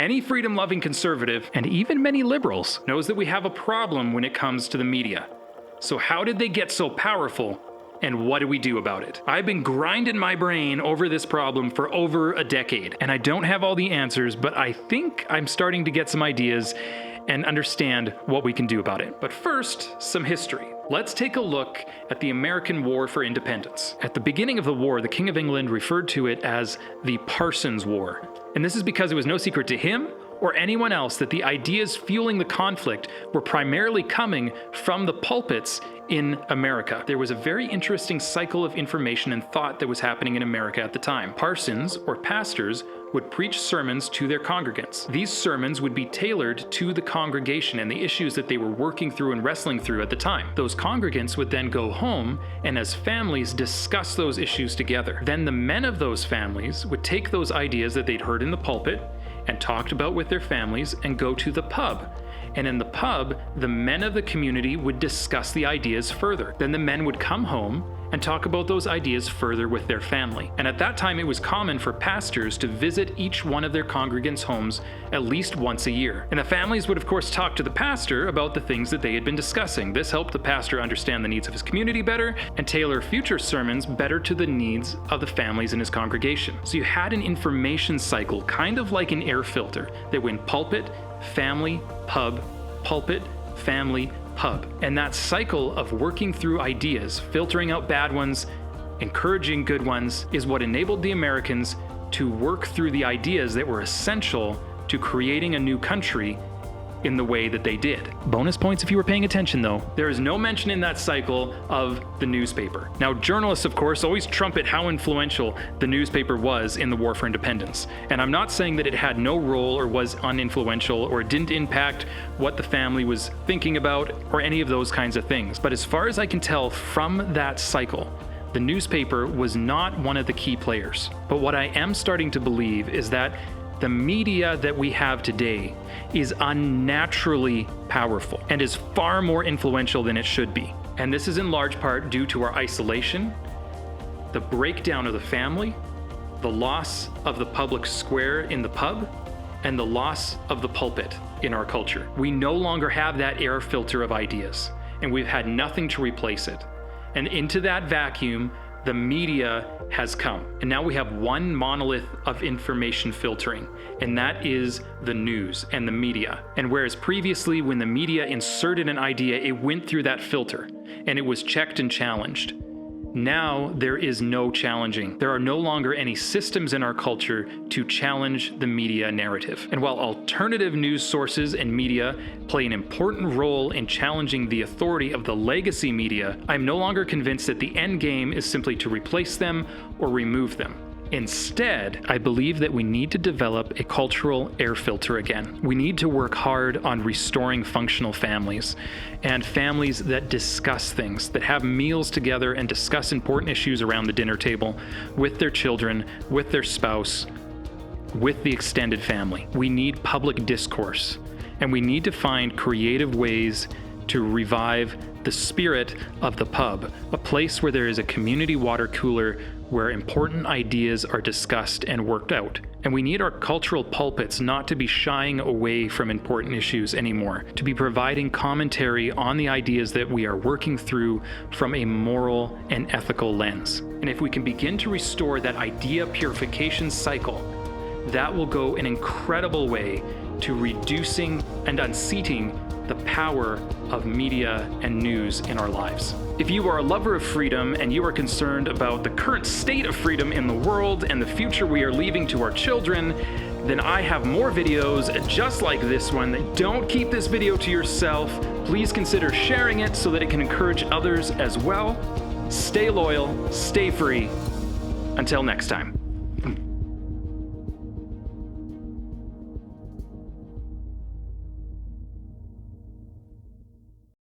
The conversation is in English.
Any freedom-loving conservative, and even many liberals, knows that we have a problem when it comes to the media. So how did they get so powerful, and what do we do about it? I've been grinding my brain over this problem for over a decade, and I don't have all the answers, but I think I'm starting to get some ideas and understand what we can do about it. But first, some history. Let's take a look at the American War for Independence. At the beginning of the war, the King of England referred to it as the Parsons War. And this is because it was no secret to him or anyone else that the ideas fueling the conflict were primarily coming from the pulpits in America. There was a very interesting cycle of information and thought that was happening in America at the time. Parsons, or pastors, would preach sermons to their congregants. These sermons would be tailored to the congregation and the issues that they were working through and wrestling through at the time. Those congregants would then go home and as families discuss those issues together. Then the men of those families would take those ideas that they'd heard in the pulpit and talked about with their families and go to the pub. And in the pub, the men of the community would discuss the ideas further. Then the men would come home and talk about those ideas further with their family. And at that time, it was common for pastors to visit each one of their congregants' homes at least once a year. And the families would, of course, talk to the pastor about the things that they had been discussing. This helped the pastor understand the needs of his community better and tailor future sermons better to the needs of the families in his congregation. So you had an information cycle, kind of like an air filter, that went pulpit, family, pub, pulpit, family, pub. And that cycle of working through ideas, filtering out bad ones, encouraging good ones, is what enabled the Americans to work through the ideas that were essential to creating a new country in the way that they did. Bonus points if you were paying attention though. There is no mention in that cycle of the newspaper. Now, journalists, of course, always trumpet how influential the newspaper was in the War for Independence. And I'm not saying that it had no role or was uninfluential or didn't impact what the family was thinking about or any of those kinds of things. But as far as I can tell from that cycle, the newspaper was not one of the key players. But what I am starting to believe is that the media that we have today is unnaturally powerful and is far more influential than it should be. And this is in large part due to our isolation, the breakdown of the family, the loss of the public square in the pub, and the loss of the pulpit in our culture. We no longer have that air filter of ideas, and we've had nothing to replace it. And into that vacuum, the media has come. And now we have one monolith of information filtering, and that is the news and the media. And whereas previously when the media inserted an idea, it went through that filter and it was checked and challenged. Now there is no challenging. There are no longer any systems in our culture to challenge the media narrative. And while alternative news sources and media play an important role in challenging the authority of the legacy media, I'm no longer convinced that the end game is simply to replace them or remove them. Instead, I believe that we need to develop a cultural air filter again. We need to work hard on restoring functional families and families that discuss things, that have meals together and discuss important issues around the dinner table with their children, with their spouse, with the extended family. We need public discourse, and we need to find creative ways to revive the spirit of the pub, a place where there is a community water cooler where important ideas are discussed and worked out. And we need our cultural pulpits not to be shying away from important issues anymore, to be providing commentary on the ideas that we are working through from a moral and ethical lens. And if we can begin to restore that idea purification cycle, that will go an incredible way to reducing and unseating the power of media and news in our lives. If you are a lover of freedom and you are concerned about the current state of freedom in the world and the future we are leaving to our children, then I have more videos just like this one. Don't keep this video to yourself. Please consider sharing it so that it can encourage others as well. Stay loyal, stay free. Until next time.